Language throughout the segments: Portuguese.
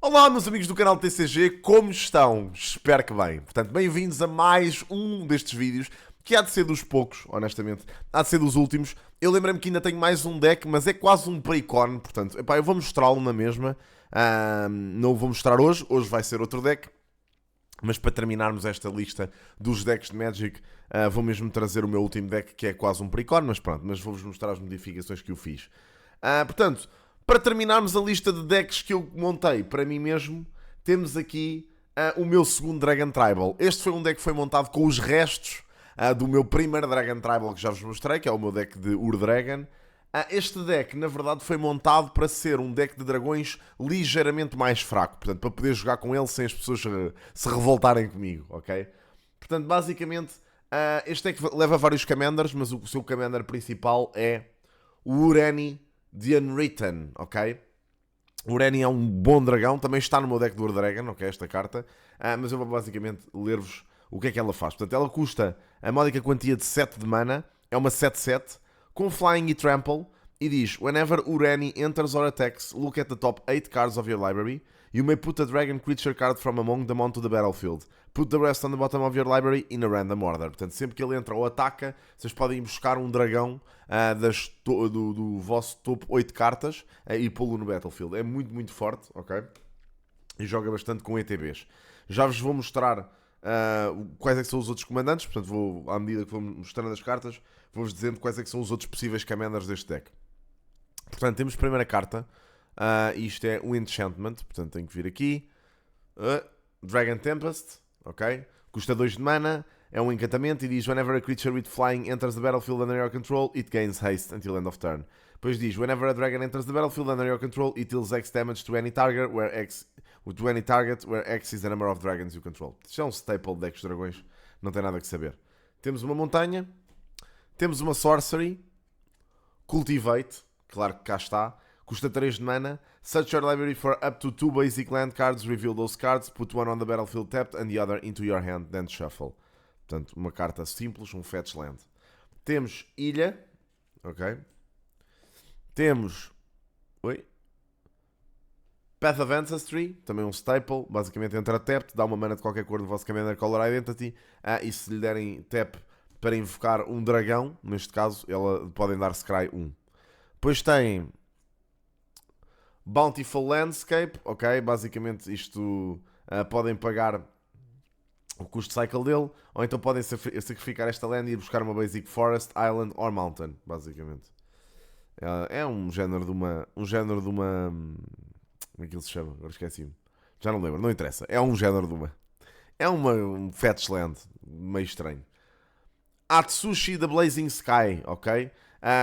Olá, meus amigos do canal TCG, como estão? Espero que bem. Portanto, bem-vindos a mais um destes vídeos, que há de ser dos poucos, honestamente. Há de ser dos últimos. Eu lembrei-me que ainda tenho mais um deck, mas é quase um pre-con, portanto, epá, eu vou mostrá-lo na mesma. Não o vou mostrar hoje vai ser outro deck. Mas para terminarmos esta lista dos decks de Magic, vou mesmo trazer o meu último deck, que é quase um pre-con, mas pronto, mas vou-vos mostrar as modificações que eu fiz. Portanto, para terminarmos a lista de decks que eu montei para mim mesmo, temos aqui o meu segundo Dragon Tribal. Este foi um deck que foi montado com os restos do meu primeiro Dragon Tribal que já vos mostrei, que é o meu deck de Ur-Dragon. Este deck, na verdade, foi montado para ser um deck de dragões ligeiramente mais fraco. Portanto, para poder jogar com ele sem as pessoas se revoltarem comigo, ok? Portanto, basicamente, este deck leva vários commanders, mas o seu commander principal é o Ureni The Unwritten, ok? O Ureni é um bom dragão, também está no meu deck do Ur-Dragon, ok? Esta carta. Mas eu vou basicamente ler-vos o que é que ela faz. Portanto, ela custa a módica quantia de 7 de mana, é uma 7/7, com Flying e Trample, e diz: Whenever Ureni enters or attacks, look at the top 8 cards of your library. You may put a dragon creature card from among them onto the battlefield. Put the rest on the bottom of your library in a random order. Portanto, sempre que ele entra ou ataca, vocês podem ir buscar um dragão do vosso topo 8 cartas e pô-lo no battlefield. É muito, muito forte, ok? E joga bastante com ETBs. Já vos vou mostrar quais é que são os outros comandantes. Portanto, à medida que vou mostrando as cartas, vou-vos dizendo quais é que são os outros possíveis commanders deste deck. Portanto, temos a primeira carta. Isto é um enchantment. Portanto, tenho que vir aqui. Dragon Tempest. Ok? Custa 2 de mana. É um encantamento e diz: Whenever a creature with flying enters the battlefield under your control, it gains haste until end of turn. Depois diz: Whenever a dragon enters the battlefield under your control, it deals X damage to any target where X is the number of dragons you control. Isto é um staple deck dos dragões. Não tem nada que saber. Temos uma montanha. Temos uma sorcery. Cultivate. Claro que cá está. Custa 3 de mana. Search your library for up to 2 basic land cards. Reveal those cards. Put one on the battlefield tapped and the other into your hand. Then shuffle. Portanto, uma carta simples, um fetch land. Temos ilha. Ok. Temos... Path of Ancestry, também um staple. Basicamente entra tapped, dá uma mana de qualquer cor do vosso Commander Color Identity. E se lhe derem tap para invocar um dragão, neste caso, podem dar Scry 1. Depois tem Bountiful Landscape, ok? Basicamente isto podem pagar o custo cycle dele, ou então podem sacrificar esta land e ir buscar uma Basic Forest, Island or Mountain, basicamente. É um género de uma... Como é que ele se chama? Agora esqueci-me. Já não lembro, não interessa. É um género de uma... É um fetch land, meio estranho. Atsushi the Blazing Sky, ok?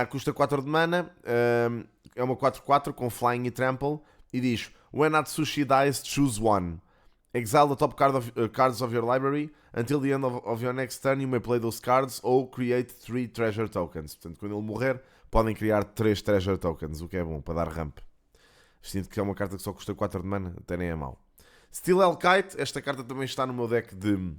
Custa 4 de mana, é uma 4/4 com Flying e Trample, e diz: When Atsushi dies, choose one. Exile the top cards of your library. Until the end of your next turn, you may play those cards ou create 3 treasure tokens. Portanto, quando ele morrer, podem criar 3 treasure tokens, o que é bom, para dar ramp. Sinto que é uma carta que só custa 4 de mana, até nem é mau. Steel Elkite, esta carta também está no meu deck de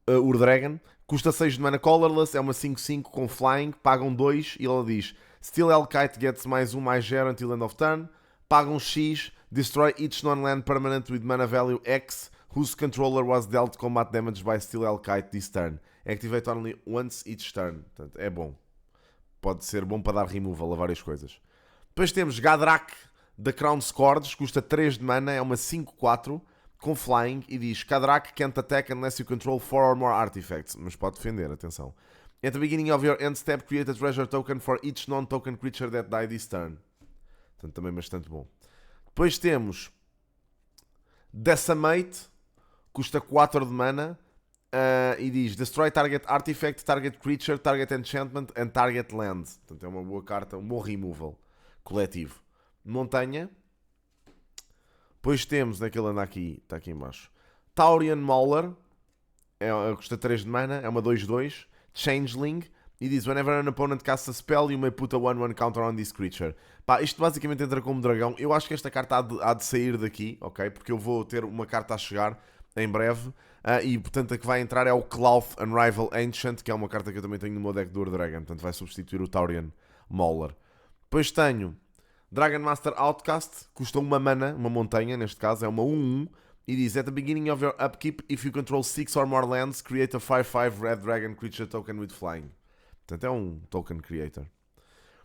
Ur-Dragon. Custa 6 de mana colorless, é uma 5/5 com flying, pagam 2 e ela diz: Steel Elkite gets +1/+0 until end of turn. Pagam X, destroy each non-land permanent with mana value X whose controller was dealt combat damage by Steel Elkite this turn. Activate only once each turn. Portanto, é bom. Pode ser bom para dar removal a várias coisas. Depois temos Gadrak da Crown Scourge, custa 3 de mana, é uma 5/4 com flying e diz: Gadrak can't attack unless you control 4 or more artifacts. Mas pode defender, atenção. At the beginning of your end step, create a treasure token for each non-token creature that died this turn. Portanto, também bastante bom. Depois temos Decimate, custa 4 de mana e diz: Destroy target artifact, target creature, target enchantment and target land. Portanto, é uma boa carta, um bom removal coletivo. Montanha. Depois temos, naquele anda aqui, está aqui em baixo, Taurian Mauler, custa 3 de mana, é uma 2/2, Changeling, e diz: Whenever an opponent casts a spell, you may put a 1/1 counter on this creature. Pá, isto basicamente entra como dragão. Eu acho que esta carta há de sair daqui, ok? Porque eu vou ter uma carta a chegar em breve, e portanto a que vai entrar é o Cloth Unrival Ancient, que é uma carta que eu também tenho no meu deck do Ur-Dragon, portanto vai substituir o Taurian Mauler. Depois tenho Dragon Master Outcast, custa uma mana, uma montanha, neste caso, é uma 1/1, e diz: at the beginning of your upkeep, if you control 6 or more lands, create a 5/5 red dragon creature token with flying. Portanto, é um token creator.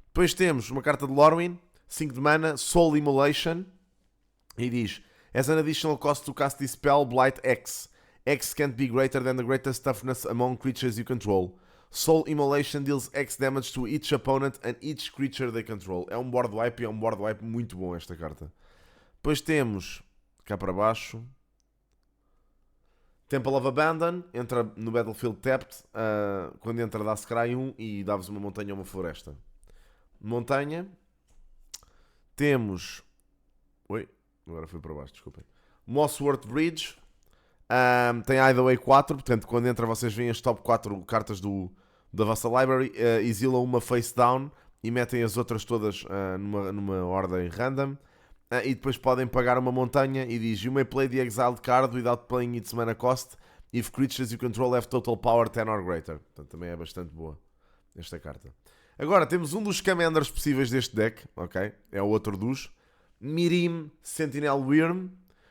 Depois temos uma carta de Lorwyn, 5 de mana, Soul Immolation, e diz: as an additional cost to cast this spell, Blight X. X can't be greater than the greatest toughness among creatures you control. Soul Immolation deals X damage to each opponent and each creature they control. É um board wipe e é um board wipe muito bom esta carta. Depois temos, cá para baixo, Temple of Abandon, entra no Battlefield tapped, quando entra dá Scry 1 e dá-vos uma montanha ou uma floresta. Montanha, temos... Oi, agora fui para baixo, desculpem. Mossworth Bridge, tem Hideaway 4, portanto quando entra vocês veem as top 4 cartas da vossa library, exilam uma face down e metem as outras todas numa ordem random. E depois podem pagar uma montanha e diz: you may play the exiled card without playing its mana cost if creatures you control have total power 10 or greater. Portanto, também é bastante boa esta carta. Agora, temos um dos commanders possíveis deste deck, ok? É o outro dos. Mirim Sentinel Wyrm,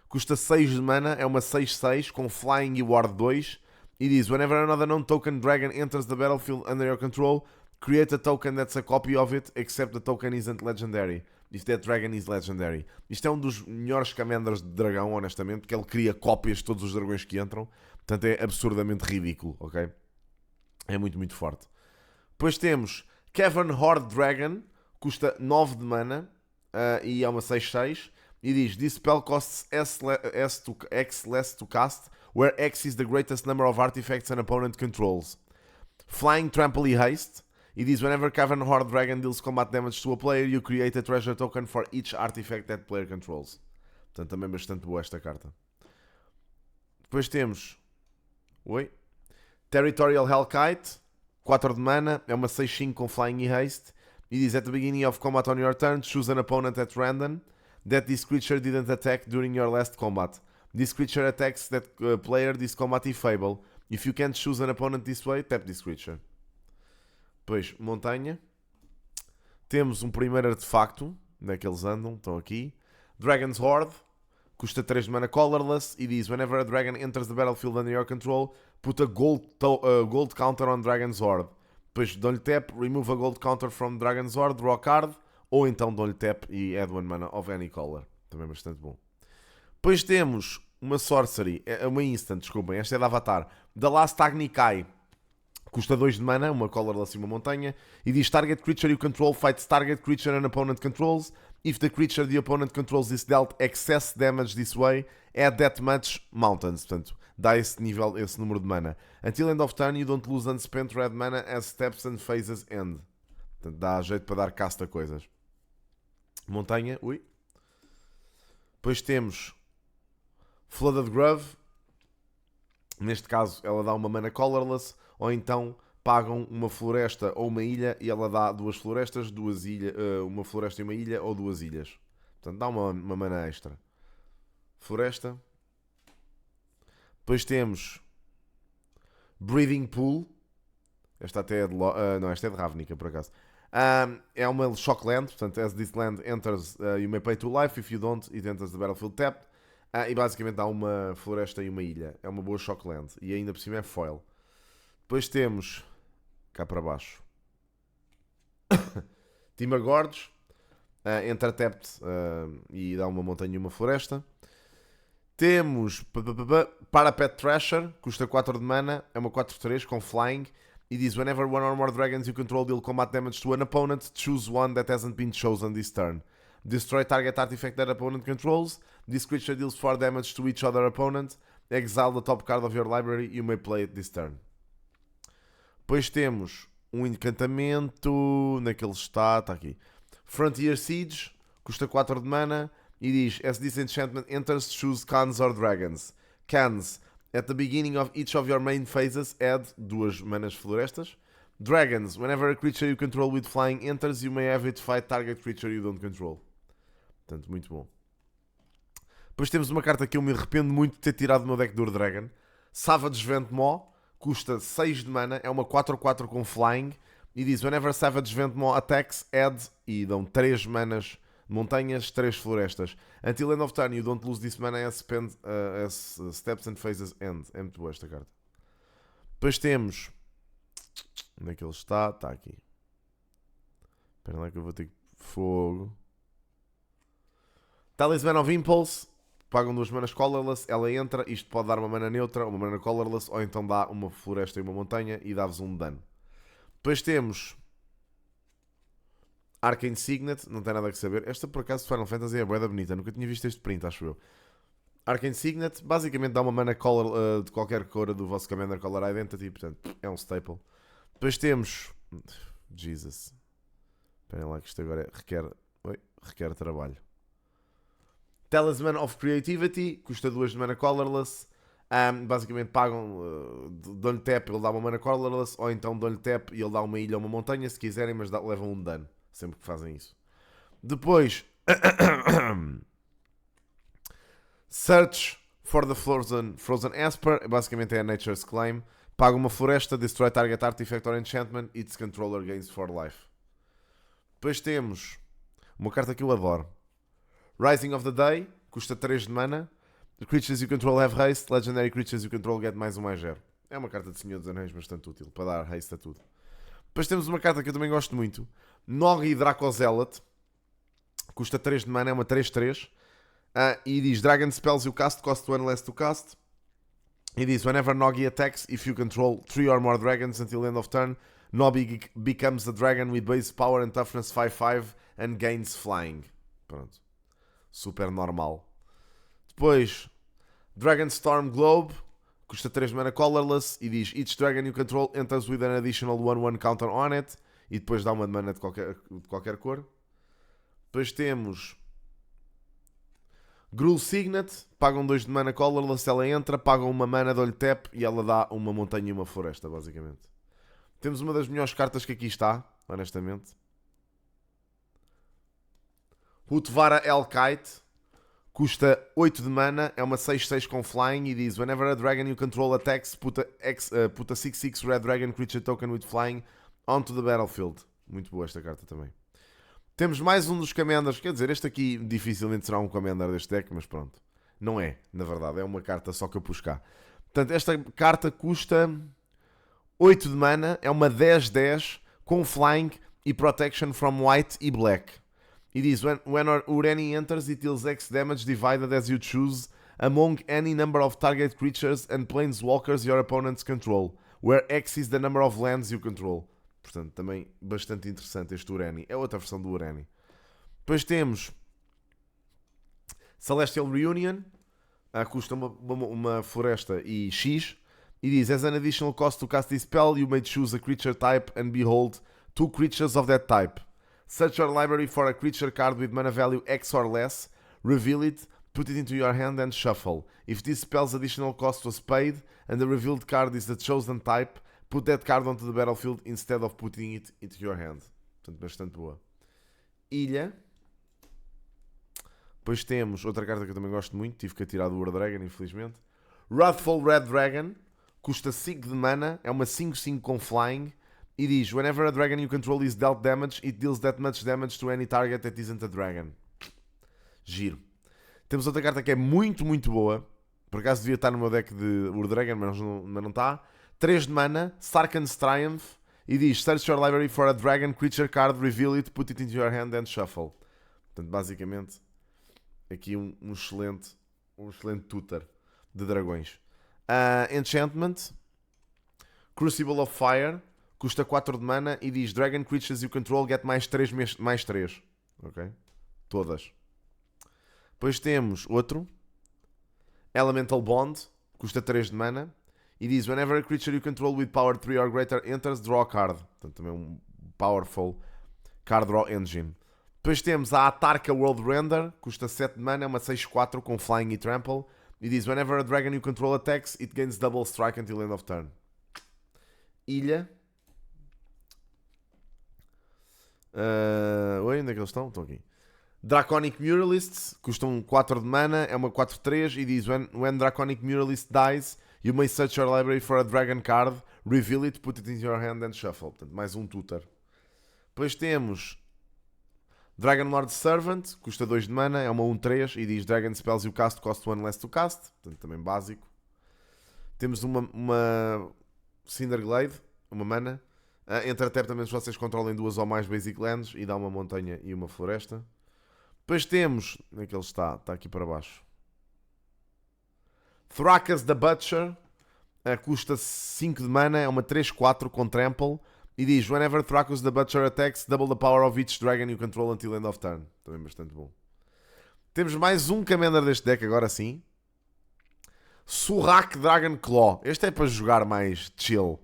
custa 6 de mana, é uma 6/6 com Flying e Ward 2. E diz: whenever another non-token dragon enters the battlefield under your control, create a token that's a copy of it, except the token isn't legendary. If that dragon is legendary. Isto é um dos melhores commanders de dragão, honestamente, porque ele cria cópias de todos os dragões que entram. Portanto, é absurdamente ridículo, ok? É muito, muito forte. Depois temos Cavern Horde Dragon, custa 9 de mana e é uma 6/6. E diz: this spell costs X less to cast, where X is the greatest number of artifacts an opponent controls. Flying Trample e Haste. E diz: whenever Cavern Horde Dragon deals combat damage to a player, you create a treasure token for each artifact that player controls. Portanto, também bastante boa esta carta. Depois temos... Oi? Territorial Hellkite, 4 de mana, é uma 6/5 com Flying e Haste. E diz: at the beginning of combat on your turn, choose an opponent at random that this creature didn't attack during your last combat. This creature attacks that player this combat if able. If you can't choose an opponent this way, tap this creature. Depois, montanha. Temos um primeiro artefacto, onde é que eles andam, estão aqui. Dragon's Horde, custa 3 de mana, colorless, e diz: whenever a dragon enters the battlefield under your control, put a gold counter on Dragon's Horde. Depois dão-lhe tap, remove a gold counter from Dragon's Horde, draw a card, ou então dão-lhe tap e add 1 mana of any color. Também bastante bom. Depois temos uma sorcery, uma instant, desculpem, esta é da Avatar. The Last Agni Kai. Custa 2 de mana, uma colorless e uma montanha. E diz: target creature you control fights target creature an opponent controls. If the creature the opponent controls is dealt excess damage this way, add that much mountains. Portanto, dá esse nível, esse número de mana. Until end of turn, you don't lose unspent red mana as steps and phases end. Portanto, dá jeito para dar casta a coisas. Montanha, ui. Depois temos Flooded Grove. Neste caso, ela dá uma mana colorless. Ou então pagam uma floresta ou uma ilha e ela dá 2 florestas, 2 ilhas, uma floresta e uma ilha ou 2 ilhas. Portanto, dá uma mana extra. Floresta. Depois temos Breathing Pool. Esta até é de... não, esta é de Ravnica, por acaso. É uma Shockland. Portanto, as this land enters, you may pay 2 life. If you don't, it enters the battlefield tapped. E basicamente dá uma floresta e uma ilha. É uma boa Shockland. E ainda por cima é foil. Depois temos, cá para baixo, Timber Gorge, entra tapped e dá uma montanha e uma floresta. Temos Parapet Thrasher, custa 4 de mana, é uma 4/3 com Flying. E diz: whenever one or more dragons you control deal combat damage to an opponent, choose one that hasn't been chosen this turn. Destroy target artifact that opponent controls. This creature deals 4 damage to each other opponent. Exile the top card of your library, you may play it this turn. Depois temos um encantamento, naquele está aqui. Frontier Siege, custa 4 de mana e diz: as this enchantment enters, choose Khans or Dragons. Khans, at the beginning of each of your main phases, add 2 manas florestas. Dragons, whenever a creature you control with flying enters, you may have it fight target creature you don't control. Portanto, muito bom. Depois temos uma carta que eu me arrependo muito de ter tirado do meu deck do Ur-Dragon. Savage Ventmaw, custa 6 de mana, é uma 4/4 com Flying. E diz: whenever Savage Ventmaw attacks, add, e dão 3 manas montanhas, 3 florestas. Until end of turn, you don't lose this mana as steps and phases end. É muito boa esta carta. Depois temos... Onde é que ele está? Está aqui. Espera lá que eu vou ter que... Fogo. Talisman of Impulse. Pagam 2 manas colorless. Ela entra. Isto pode dar uma mana neutra, uma mana colorless, ou então dá uma floresta e uma montanha e dá-vos um dano. Depois temos... Arcane Signet, não tem nada a saber. Esta, por acaso, Final Fantasy é bué da bonita. Nunca tinha visto este print, acho eu. Arcane Signet, basicamente dá uma mana color, de qualquer cor do vosso Commander Color Identity. Portanto, é um staple. Depois temos... Jesus. Esperem lá que isto agora requer trabalho. Talisman of Creativity, custa 2 de mana colorless. Basicamente pagam, dão-lhe tap, ele dá uma mana colorless, ou então dão-lhe tap e ele dá uma ilha ou uma montanha, se quiserem, mas levam um dano, sempre que fazem isso. Depois, Search for the Frozen Esper, basicamente é a Nature's Claim. Paga uma floresta, destroy target artifact or enchantment, its controller gains for life. Depois temos uma carta que eu adoro. Rising of the Day, custa 3 de mana. The creatures you control have haste. Legendary creatures you control get mais 1/0. É uma carta de Senhor dos Anéis bastante útil para dar haste a tudo. Depois temos uma carta que eu também gosto muito. Nogi Dracozealot. Custa 3 de mana, é uma 3/3. E diz Dragon Spells you cast cost 1 less to cast. E diz whenever Nogi attacks, if you control 3 or more dragons until end of turn, Nogi becomes a dragon with base power and toughness 5/5 and gains flying. Pronto. Super normal. Depois, Dragonstorm Globe, custa 3 mana colorless e diz each dragon you control enters with an additional 1/1 counter on it, e depois dá uma mana de qualquer cor. Depois temos Gruul Signet, pagam 2 de mana colorless, ela entra, pagam uma mana, dou-lhe tap e ela dá uma montanha e uma floresta, basicamente. Temos uma das melhores cartas que aqui está, honestamente. Utvara Elkite, custa 8 de mana, é uma 6/6 com flying e diz whenever a dragon you control attacks, put a 6/6 red dragon creature token with flying onto the battlefield. Muito boa esta carta também. Temos mais um dos commanders, quer dizer, este aqui dificilmente será um commander deste deck, mas pronto. Não é, na verdade, é uma carta só que eu pus cá. Portanto, esta carta custa 8 de mana, é uma 10/10 com flying e protection from white e black. E diz, when Ureni enters, it deals X damage divided as you choose among any number of target creatures and planeswalkers your opponents control, where X is the number of lands you control. Portanto, também bastante interessante este Ureni. É outra versão do Ureni. Depois temos Celestial Reunion, custa uma floresta e X. E diz, as an additional cost to cast this spell, you may choose a creature type and behold 2 creatures of that type. Search your library for a creature card with mana value X or less, reveal it, put it into your hand and shuffle. If this spell's additional cost was paid and the revealed card is the chosen type, put that card onto the battlefield instead of putting it into your hand. Portanto, bastante boa. Ilha. Depois temos outra carta que eu também gosto muito, tive que tirar do War Dragon, infelizmente. Wrathful Red Dragon, custa 5 de mana, é uma 5/5 com flying. E diz, whenever a dragon you control is dealt damage, it deals that much damage to any target that isn't a dragon. Giro. Temos outra carta que é muito, muito boa. Por acaso devia estar no meu deck de Ur Dragon, mas não está. 3 de mana, Sarkhan's Triumph. E diz, search your library for a dragon creature card, reveal it, put it into your hand and shuffle. Portanto, basicamente, aqui um excelente tutor de dragões. Enchantment. Crucible of Fire. Custa 4 de mana e diz Dragon Creatures you control get mais 3. Ok? Todas. Depois temos outro. Elemental Bond. Custa 3 de mana. E diz whenever a creature you control with power 3 or greater enters, draw a card. Portanto, também um powerful card draw engine. Depois temos a Atarka World Render. Custa 7 de mana. É uma 6/4 com flying e trample. E diz whenever a dragon you control attacks, it gains double strike until end of turn. Ilha. Oi, onde é que eles estão? Estão aqui. Draconic Muralists, custam 4 de mana, é uma 4/3 e diz when Draconic Muralist dies, you may search your library for a dragon card, reveal it, put it in your hand and shuffle. Portanto, mais um tutor. Depois temos Dragon Lord Servant, custa 2 de mana, é uma 1-3 e diz Dragon Spells you cast cost 1 less to cast, portanto também básico. Temos uma Cinderglade, uma mana. Entra tap também se vocês controlem 2 ou mais basic lands e dá uma montanha e uma floresta. Depois temos, onde é que ele está? Está aqui para baixo. Thrakas the Butcher, custa 5 de mana, é uma 3-4 com trample. E diz, whenever Thrakus the Butcher attacks, double the power of each dragon you control until end of turn. Também bastante bom. Temos mais um commander deste deck, agora sim. Surrak Dragon Claw. Este é para jogar mais chill.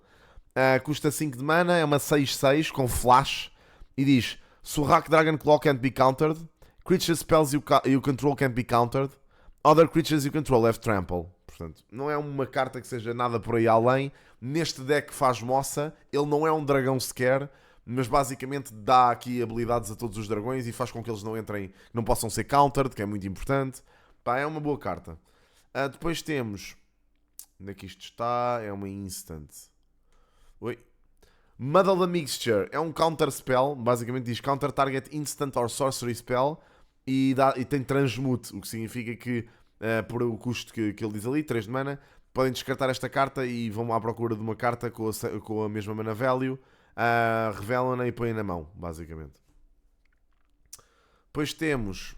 Custa 5 de mana, é uma 6-6 com flash. E diz, Surrak Dragon Claw can't be countered. Creature spells you control can't be countered. Other creatures you control have trample. Portanto, não é uma carta que seja nada por aí além. Neste deck faz moça. Ele não é um dragão sequer, mas basicamente dá aqui habilidades a todos os dragões e faz com que eles não entrem, não possam ser countered, que é muito importante. Pá, é uma boa carta. Depois temos... Onde é que isto está? É uma instant. Oi. Muddle the Mixture. É um counter spell. Basicamente diz counter target instant or sorcery spell. E tem transmute, o que significa que por o custo que ele diz ali, 3 de mana, podem descartar esta carta e vão à procura de uma carta com a mesma mana value, revelam-na e põem na mão, basicamente. Depois temos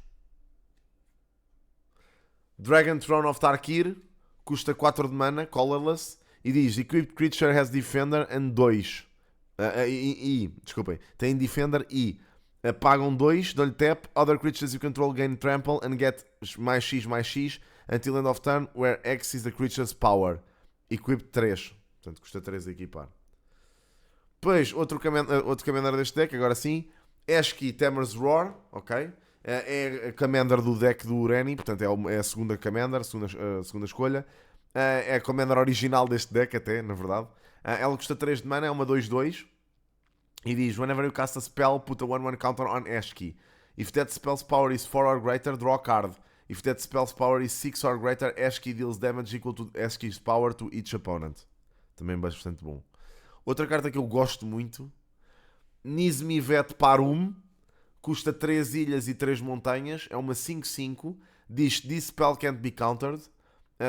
Dragon Throne of Tarkir, custa 4 de mana, colorless, e diz Equipped Creature has Defender and 2. Desculpem, tem Defender e pagam 2, dão-lhe tap, other creatures you control gain trample and get mais X until end of turn, where X is the creature's power. Equipped 3. Portanto, custa 3 a equipar. Depois, outro commander deste deck, agora sim, Eshki Tamer's Roar, ok? É a commander do deck do Ureni, portanto é a segunda commander, a segunda escolha. É a commander original deste deck até, na verdade. Ela custa 3 de mana, é uma 2-2. E diz, whenever you cast a spell, put a 1-1 counter on Eshki. If that spell's power is 4 or greater, draw a card. If that spell's power is 6 or greater, Eshki deals damage equal to Eshki's power to each opponent. Também bastante bom. Outra carta que eu gosto muito, Nismivet Parum, custa 3 ilhas e 3 montanhas, é uma 5-5, diz, this spell can't be countered,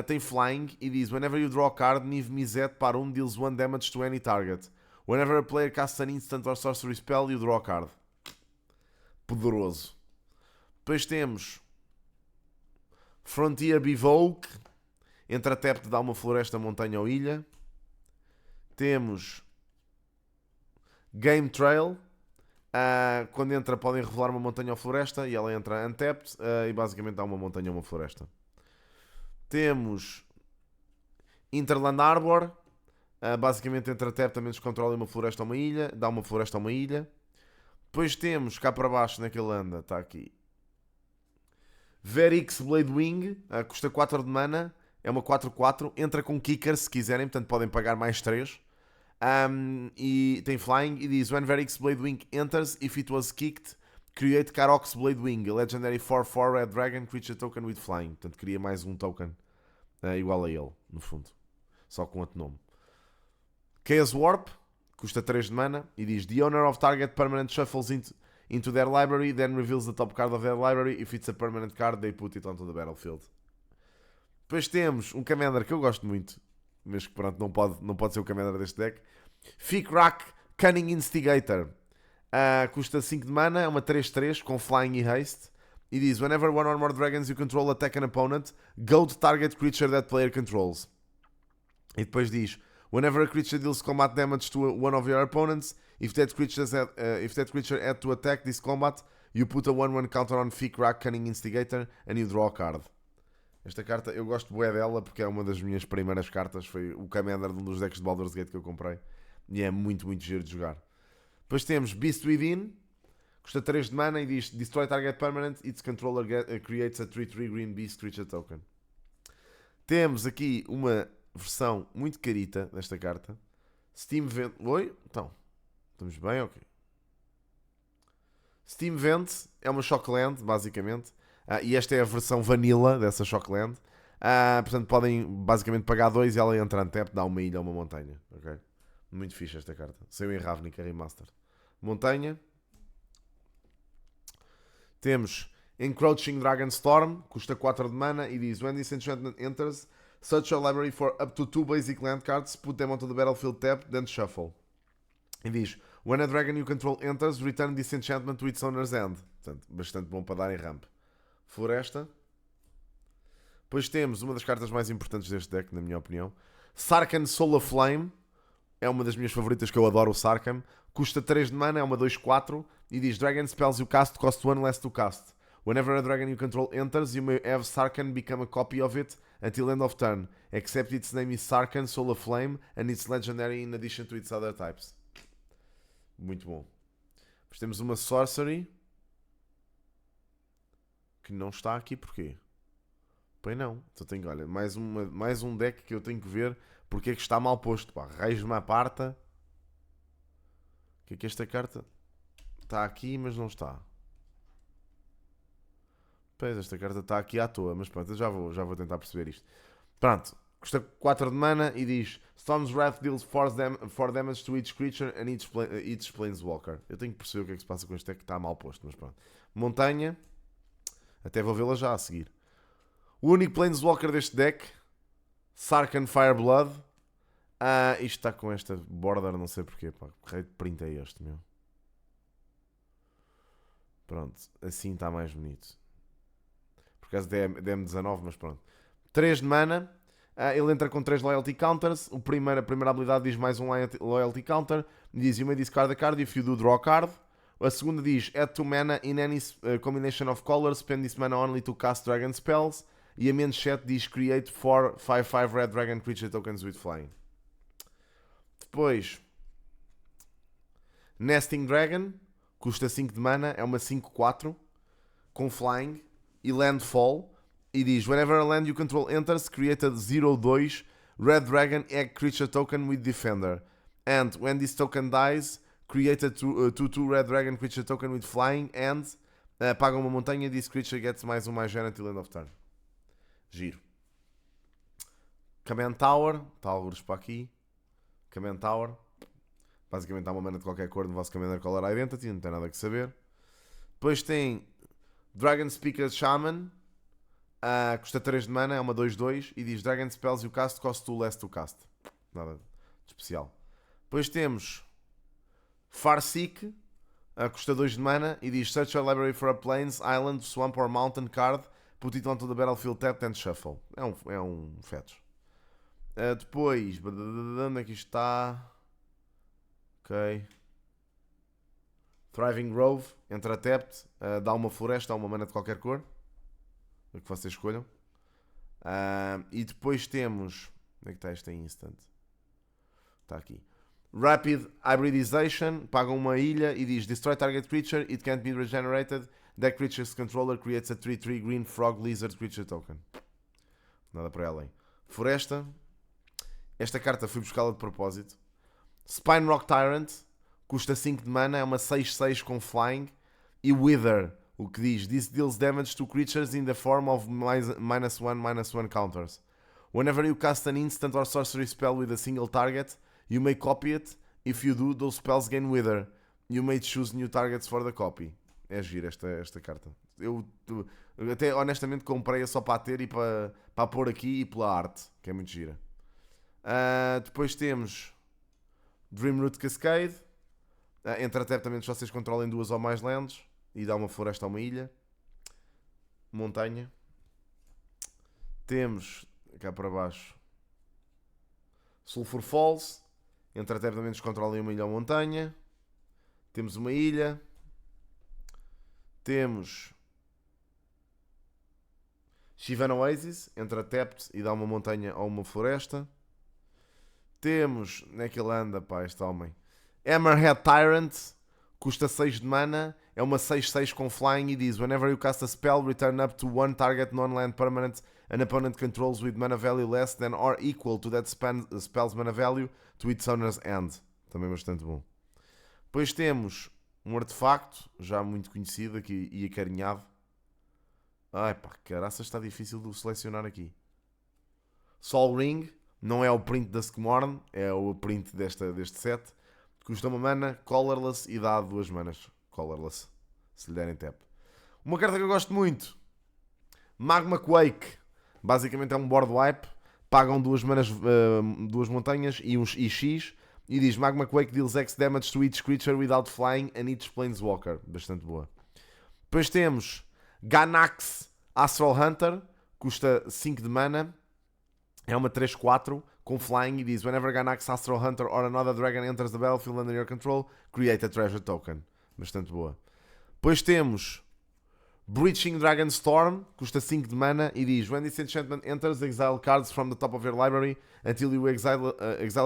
tem flying e diz, whenever you draw a card, Nismivet Parum deals 1 damage to any target. Whenever a player casts an instant or sorcery spell, you draw a card. Poderoso. Depois temos Frontier Bivoke. Entra tap de dar uma floresta, montanha ou ilha. Temos Game Trail. Quando entra podem revelar uma montanha ou floresta e ela entra untapped e basicamente dá uma montanha ou uma floresta. Temos Interland Arbor. Basicamente entra tap também descontrola uma floresta ou uma ilha. Dá uma floresta ou uma ilha. Depois temos cá para baixo naquele anda, está aqui, Verix Blade Wing, custa 4 de mana, é uma 4-4, entra com kicker se quiserem, portanto podem pagar mais 3. E tem flying e diz, when Verix Blade Wing enters, if it was kicked, create Karox Blade Wing, a legendary 4-4 red dragon creature token with flying. Portanto cria mais um token igual a ele, no fundo, só com outro nome. Chaos Warp, custa 3 de mana e diz, the owner of target permanent shuffles into their library, then reveals the top card of their library. If it's a permanent card, they put it onto the battlefield. Depois temos um commander que eu gosto muito, mas que pronto, não pode ser o commander deste deck. Fikrak Cunning Instigator. Custa 5 de mana, é uma 3-3 com flying e haste. E diz, whenever one or more dragons you control attack an opponent, go to target creature that player controls. E depois diz, whenever a creature deals combat damage to one of your opponents, if that creature had to attack this combat, you put a 1-1 counter on Fikrak Cunning Instigator and you draw a card. Esta carta, eu gosto bué dela porque é uma das minhas primeiras cartas. Foi o commander de um dos decks de Baldur's Gate que eu comprei. E é muito, muito giro de jogar. Depois temos Beast Within. Custa 3 de mana e diz, destroy target permanent, its controller creates a 3-3 green beast creature token. Temos aqui uma versão muito carita desta carta. Steam Vent... Oi? Então, estamos bem? Ok. Steam Vent é uma Shockland, basicamente. E esta é a versão vanilla dessa Shockland. Portanto, podem basicamente pagar 2 e ela entra untap, dá uma ilha ou uma montanha. Okay? Muito fixe esta carta. Saiu em Ravnica Remaster. Montanha. Temos Encroaching Dragonstorm, custa 4 de mana e diz: When this enchantment enters, search your library for up to 2 basic land cards, put them onto the battlefield tab, then shuffle. E diz: When a dragon you control enters, return this enchantment to its owner's end. Portanto, bastante bom para dar em ramp. Floresta. Depois temos uma das cartas mais importantes deste deck, na minha opinião. Sarkhan Solar Flame. É uma das minhas favoritas, que eu adoro o Sarkhan. Custa 3 de mana, é uma 2/4 e diz: Dragon spells you cast cost 1 less to cast. Whenever a dragon you control enters, you may have Sarkhan become a copy of it until end of turn, except its name is Sarkhan Solar Flame and it's legendary in addition to its other types. Muito bom. Depois temos uma Sorcery que não está aqui, porquê? Pois não. Então tenho, olha, mais um deck que eu tenho que ver porque é que está mal posto. Pá, raios de uma parta. O que é esta carta? Está aqui, mas não está. Pois, esta carta está aqui à toa, mas pronto, eu já vou tentar perceber isto. Pronto, custa 4 de mana e diz: Storm's Wrath deals 4 damage to each creature and each planeswalker. Eu tenho que perceber o que é que se passa com este deck que está mal posto, mas pronto. Montanha, até vou vê-la já a seguir. O único planeswalker deste deck, Sarkhan Fireblood. Isto está com esta border, não sei porquê, pá. Que rei de print é este, meu? Pronto, assim está mais bonito. Por causa de DM19, mas pronto. 3 de mana. Ele entra com 3 loyalty counters. A primeira habilidade diz mais um loyalty counter. Diz: You may discard a card if you do draw a card. A segunda diz: Add 2 mana in any combination of colors. Spend this mana only to cast dragon spells. E a menos 7 diz: Create 4 5/5 red dragon creature tokens with flying. Depois, Nesting Dragon. Custa 5 de mana. É uma 5/4 com flying e landfall. E diz: Whenever a land you control enters, create a 0/2 red dragon egg creature token with defender. And when this token dies, create a 2/2 red dragon creature token with flying. And paga uma montanha e this creature gets +1/+N until end of turn. Giro. Command Tower. Está alguns para aqui. Command Tower. Basicamente há uma mana de qualquer cor no vosso Commander Color Identity. Não tem nada que saber. Depois tem Dragon Speaker Shaman. Custa 3 de mana, é uma 2/2 e diz: Dragon Spells you cast cost 2 less to cast. Nada de especial. Depois temos Farseek. Custa 2 de mana e diz: Search your library for a plains, island, swamp or mountain card. Put it onto the battlefield tab and shuffle. É um fetch. Depois, onde é que isto está? Ok. Thriving Grove. Entra tapped. Dá uma floresta, uma mana de qualquer cor. O que vocês escolham. E depois temos... Onde é que está esta instant? Está aqui. Rapid Hybridization. Paga uma ilha e diz: Destroy target creature. It can't be regenerated. That creature's controller creates a 3/3 green frog lizard creature token. Nada para além. Floresta. Esta carta fui buscá-la de propósito. Spine Rock Tyrant. Custa 5 de mana. É uma 6/6 com flying. E Wither. O que diz: This deals damage to creatures in the form of -1/-1 counters. Whenever you cast an instant or sorcery spell with a single target, you may copy it. If you do, those spells gain Wither. You may choose new targets for the copy. É gira esta carta. Eu até honestamente comprei-a só para a ter e para pôr aqui e pela arte, que é muito gira. Depois temos Dreamroot Cascade. Entra até também se vocês controlem 2 ou mais lands. E dá uma floresta a uma ilha. Montanha. Temos cá para baixo Sulphur Falls. Entra até também descontrolem uma ilha ou montanha. Temos uma ilha. Temos Shivan Oasis. Entra tapped e dá uma montanha ou uma floresta. Temos... Onde é que ele anda, pá, este homem? Hammerhead Tyrant. Custa 6 de mana. É uma 6/6 com flying e diz: Whenever you cast a spell, return up to 1 target non-land permanent an opponent controls with mana value less than or equal to that spell's mana value to its owner's end. Também bastante bom. Depois temos um artefacto, já muito conhecido aqui e acarinhado. Ai pá, caraças, está difícil de o selecionar aqui. Sol Ring. Não é o print da Skmorn, é o print deste set. Custa uma mana, colorless e dá 2 manas. Colorless, se lhe derem tap. Uma carta que eu gosto muito. Magma Quake. Basicamente é um board wipe. Pagam duas montanhas e X. E diz Magma Quake deals X damage to each creature without flying and each planeswalker. Bastante boa. Depois temos Ganax Astral Hunter. Custa 5 de mana. É uma 3/4 com flying e diz whenever Ganax Astral Hunter or another dragon enters the battlefield under your control, create a treasure token. Bastante boa. Depois temos Breaching Dragonstorm, custa 5 de mana e diz when this enchantment enters, exile cards from the top of your library until you exile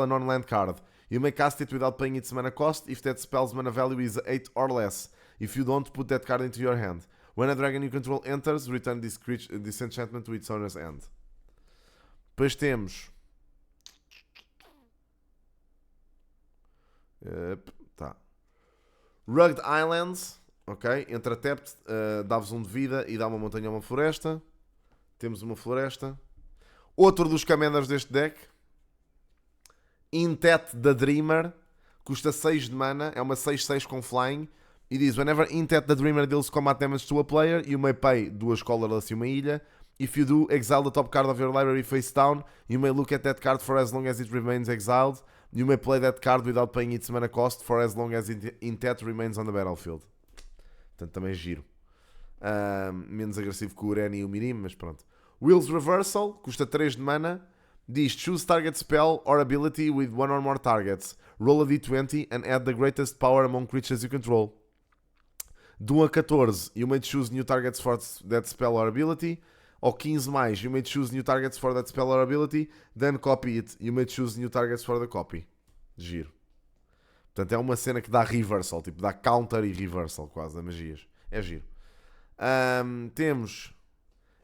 a non-land card. You may cast it without paying its mana cost if that spell's mana value is 8 or less. If you don't, put that card into your hand. When a dragon you control enters, return this enchantment to its owner's hand. Depois temos Rugged Islands, ok? Entra tapped, dá-vos 1 de vida e dá uma montanha a uma floresta. Temos uma floresta. Outro dos commanders deste deck, Intet the Dreamer, custa 6 de mana, é uma 6/6 com flying e diz whenever Intet the Dreamer deals combat damage to a player, you may pay 2 colorless e uma ilha. If you do, exile the top card of your library face down. You may look at that card for as long as it remains exiled. You may play that card without paying its mana cost for as long as Intet remains on the battlefield. Portanto, também giro. Menos agressivo que o Ureni e o Mirim, mas pronto. Will's Reversal, custa 3 de mana. Diz, choose target spell or ability with one or more targets. Roll a d20 and add the greatest power among creatures you control. De 1 a 14, you may choose new targets for that spell or ability. Ou 15 mais, you may choose new targets for that spell or ability, then copy it. You may choose new targets for the copy. Giro. Portanto, é uma cena que dá reversal, tipo, dá counter e reversal quase a magias. É giro. Temos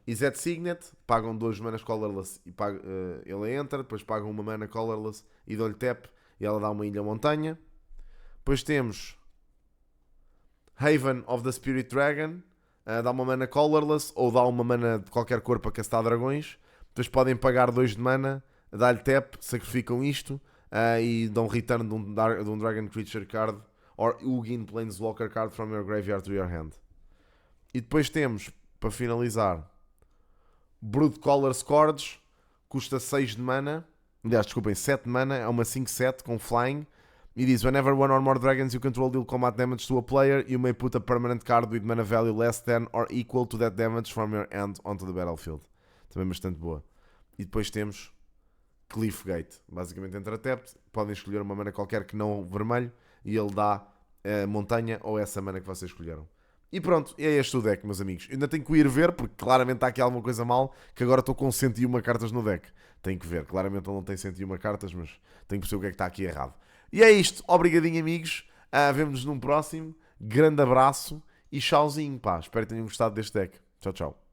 Izzet Signet, pagam 2 manas colorless e ele entra, depois pagam uma mana colorless e dão-lhe tap e ela dá uma ilha montanha. Depois temos Haven of the Spirit Dragon, dá uma mana colorless ou dá uma mana de qualquer cor para castar dragões. Depois podem pagar 2 de mana, dá-lhe tap, sacrificam isto e dão return de um Dragon Creature card or Ugin Planeswalker card from your graveyard to your hand. E depois temos, para finalizar, Broodcaller Scourge, custa 6 de mana. Aliás, desculpem, 7 de mana, é uma 5/7 com flying. E diz, whenever one or more dragons you control deal combat damage to a player, you may put a permanent card with mana value less than or equal to that damage from your hand onto the battlefield. Também bastante boa. E depois temos Cliffgate. Basicamente entra tapped, podem escolher uma mana qualquer que não vermelho e ele dá a montanha ou essa mana que vocês escolheram. E pronto, é este o deck, meus amigos. Eu ainda tenho que ir ver, porque claramente está aqui alguma coisa mal, que agora estou com 101 cartas no deck. Tenho que ver, claramente ele não tem 101 cartas, mas tenho que perceber o que é que está aqui errado. E é isto, obrigadinho amigos, vemo-nos num próximo, grande abraço e tchauzinho, pá, espero que tenham gostado deste deck. Tchau, tchau.